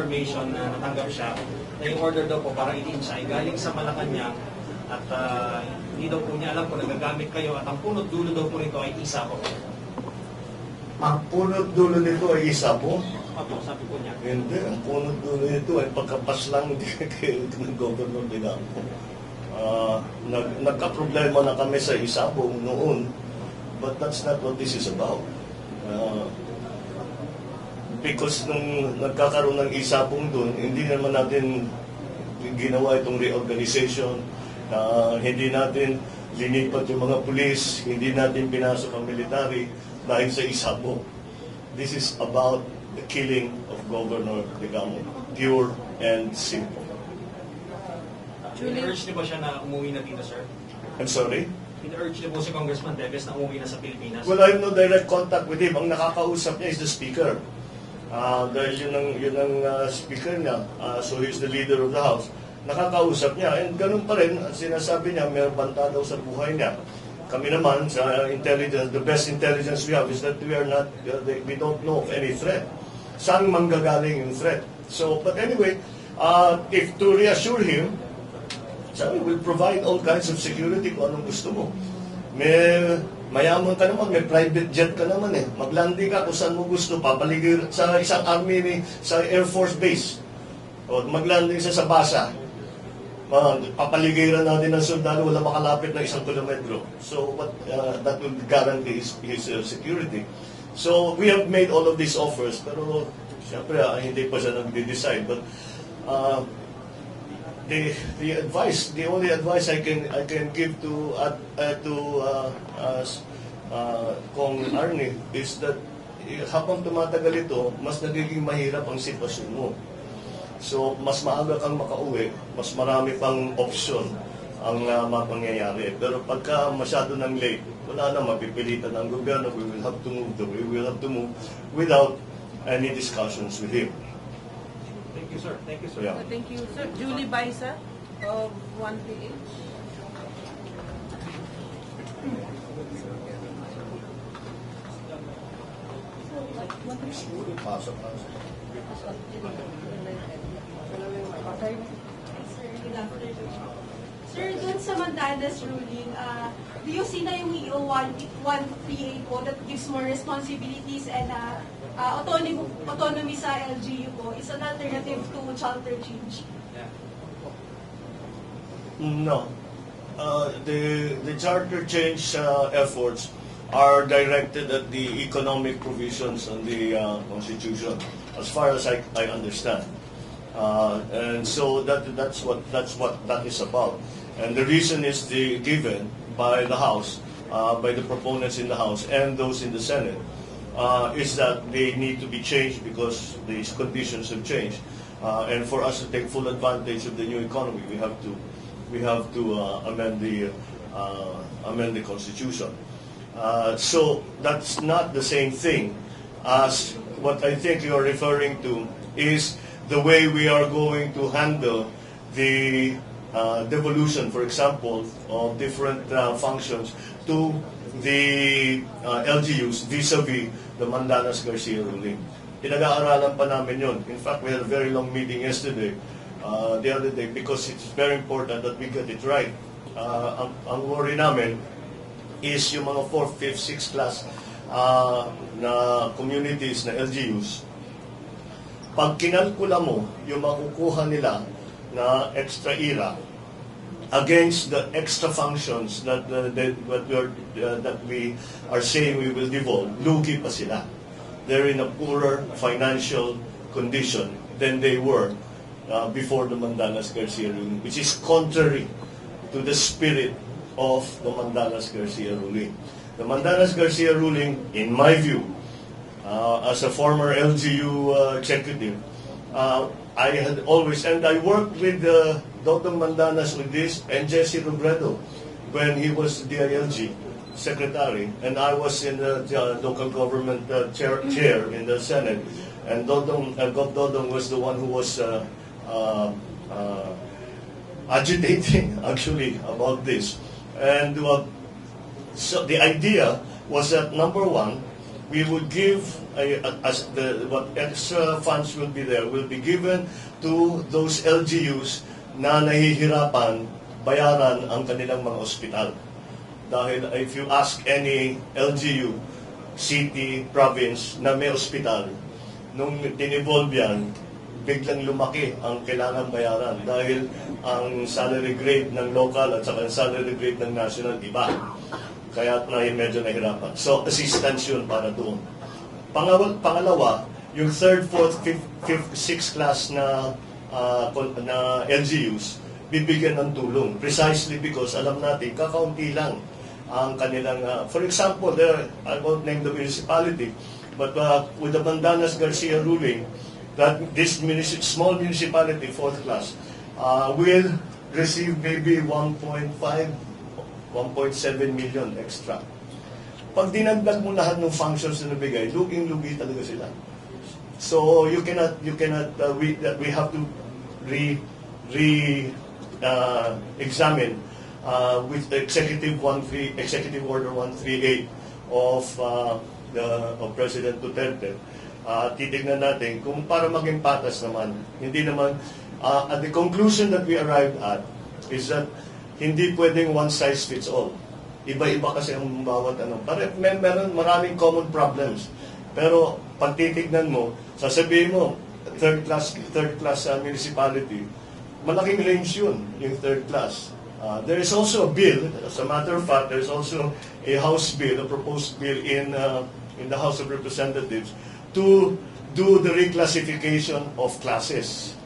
information na natanggap siya na yung order daw po para itin siya ay galing sa Malacanang at hindi daw po niya alam kung nagagamit kayo at ang punot dulo daw po nito ay isa po. Ang punot dulo nito ay isa po? Opo, sabi po niya. Hindi, ang punot dulo nito ay pagkapas lang ng Governor Digamo. Nagka-problema na kami sa Isabong noon, but that's not what this is about. Because nung nagkakaroon ng Isabong doon, hindi naman natin ginawa itong reorganization, hindi natin linipat yung mga pulis, hindi natin pinasok ang military dahil sa Isabong. This is about the killing of Governor Digamo, pure and simple. Pina-urge niyo ba siya na umuwi na dito, sir? I'm sorry? Pina-urge niyo po si Congressman Teves na umuwi na sa Pilipinas? Well, I have no direct contact with him. Ang nakakausap niya is the speaker. Dahil yun ang speaker niya. So he's the leader of the House. Nakakausap niya. And ganun pa rin, sinasabi niya, may banta daw sa buhay niya. Kami naman, sa intelligence, the best intelligence we have is that we don't know of any threat. Saan manggagaling yung threat? So, but anyway, if to reassure him, sabi, we'll provide all kinds of security kung anong gusto mo. Mayaman ka naman, may private jet ka naman eh. Maglanding ka kung saan mo gusto, papaligir sa isang army, sa Air Force Base. O maglanding sa Basa. Papaligiran natin ng sundalo, wala makalapit na 1 kilometro. So, that will guarantee his security. So, we have made all of these offers, pero siyempre, hindi pa siya nag-decide. But, the only advice I can give to Kong Arnie is that habang tumatagal ito, mas nagiging mahirap ang sitwasyon mo. So, mas maaga kang makauwi, mas marami pang option ang mapangyayari. Pero pagka masyado ng late, wala na, mapipilitan ng gobyerno, we will have to move without any discussions with him. Thank you, sir. Thank you, sir. Yeah. Thank you, sir. Julie Baisa of 1PH. Pasok. Sir, dun sa Mandanas ruling, do you see na yung EO 138 po that gives more responsibilities and autonomy sa LGU po is an alternative to charter change? No. The charter change efforts are directed at the economic provisions on the Constitution, as far as I understand. And so that's what that is about. And the reason is given by the House, by the proponents in the House and those in the Senate, is that they need to be changed because these conditions have changed. And for us to take full advantage of the new economy, we have to amend the Constitution. So that's not the same thing as what I think you are referring to is the way we are going to handle the devolution, for example, of different functions to the LGUs vis-a-vis the Mandanas-Garcia ruling. Pinag-aaralan pa namin yun. In fact, we had a very long meeting yesterday, the other day, because it's very important that we get it right. Ang worry namin is yung mga 4th, 5th, 6th class na communities, na LGUs, pag kinalkula mo yung makukuha nila na extra IRA against the extra functions that we are saying we will devolve, lugi pa sila. They're in a poorer financial condition than they were before the Mandanas-Garcia ruling, which is contrary to the spirit of the Mandanas-Garcia ruling. The Mandanas-Garcia ruling, in my view, as a former LGU executive, I had always, and I worked with Dr. Mandanas with this, and Jesse Robredo when he was DILG secretary, and I was in the local government chair in the Senate, and Gov Dodong was the one who was agitating actually about this. And so the idea was that, number one, we would give what extra funds will be there will be given to those LGUs na nahihirapan bayaran ang kanilang mga ospital. Dahil if you ask any LGU, city, province na may ospital, nung tinevolve yan, biglang lumaki ang kailangan bayaran dahil ang salary grade ng local at saka ang salary grade ng national iba. Kaya medyo nahirapan. So, assistance yun para doon. Pangalawa, yung 3rd, 4th, 5th, 6th class na LGUs, bibigyan ng tulong. Precisely because alam natin, kakaunti lang ang kanilang, for example, I won't name the municipality, but with the Mandanas-Garcia ruling, that this small municipality, 4th class, will receive maybe 1.7 million extra. Pag dinagdag mo lahat ng functions na nabigay, luging-lugi talaga sila. So we have to examine with the Executive Order 138 of President Duterte. Titignan natin kung para maging patas naman. Hindi naman, at the conclusion that we arrived at is that hindi pwedeng one size fits all. Iba-iba kasi ang bawat ano. Meron maraming common problems. Pero pag titignan mo, sasabihin mo, third class municipality, malaking range yun, yung third class. There is also a bill, as a matter of fact, there is also a House bill, a proposed bill in the House of Representatives to do the reclassification of classes.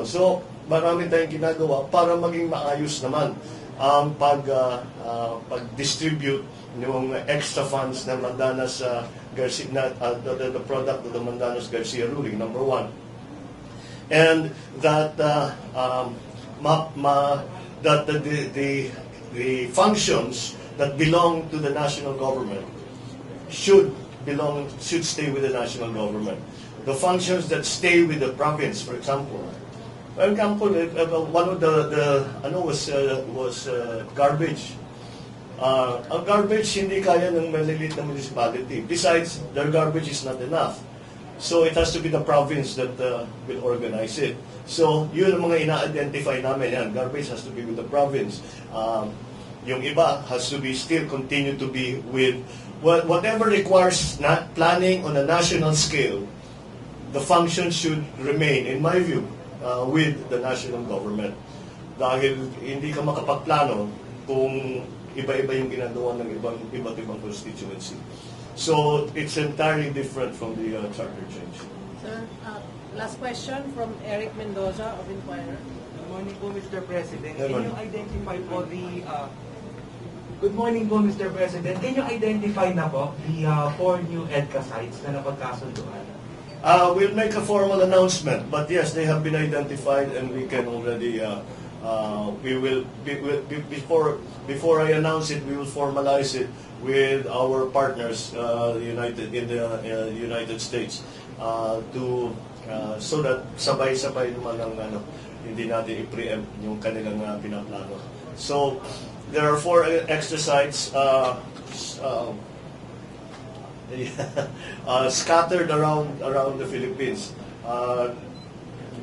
So, marami tayong ginagawa para maging maayos naman ang pag-distribute yung extra funds ng Mandanas Garcia, the product of the Mandanas Garcia ruling, number one. And that the functions that belong to the national government should stay with the national government. The functions that stay with the province, for example, one of was garbage. Ang garbage hindi kaya ng maliliit na municipality. Besides, their garbage is not enough. So it has to be the province that will organize it. So yun ang mga ina-identify namin. Yan, garbage has to be with the province. Yung iba has to be still continue to be with whatever requires planning on a national scale. The function should remain, in my view, with the national government. Dahil hindi ka makapagplano kung iba-iba yung ginagawa ng iba't ibang constituency. So it's entirely different from the charter change. Sir, last question from Eric Mendoza of Inquirer. Good morning po, Mr. President. Good Can morning. you identify po Good morning po, Mr. President. Can you identify na po the 4 new EDCA sites na napagkasunduan? We'll make a formal announcement, but yes, they have been identified, and we can already. Before I announce it, we will formalize it with our partners, in the United States, so that sabay-sabay naman ang hindi natin i-preempt yung kanilang pinaplano. So there are 4 extra sites. Scattered around the Philippines.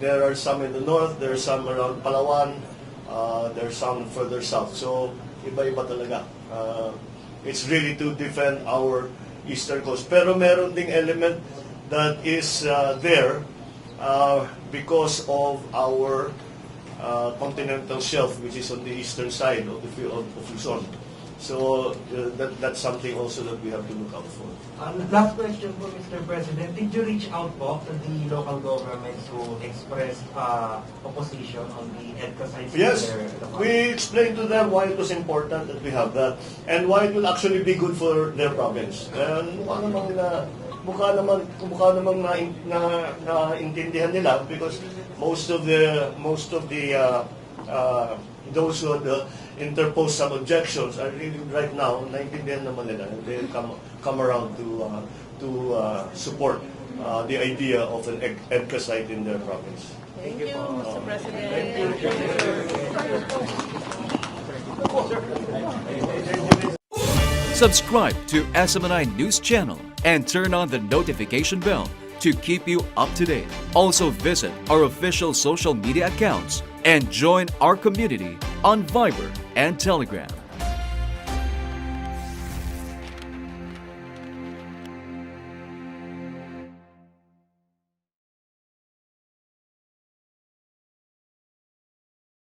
There are some in the north, there are some around Palawan, there are some further south. So, iba-iba talaga. It's really to defend our eastern coast. Pero meron ding element that is there because of our continental shelf, which is on the eastern side of Luzon. So that's something also that we have to look out for. Last question po, Mr. President. Did you reach out po to the local governments who expressed opposition on the EDCA sites? Yes, we explained to them why it was important that we have that and why it will actually be good for their province. And mukha namang naintindihan nila because most of the those who had interposed some objections are really right now naintindihan naman nila, and they come around to support the idea of an EDCA site in their province. Thank you, Mr. President. Subscribe to SMNI News Channel and turn on the notification bell to keep you up to date. Also visit our official social media accounts and join our community on Viber and Telegram.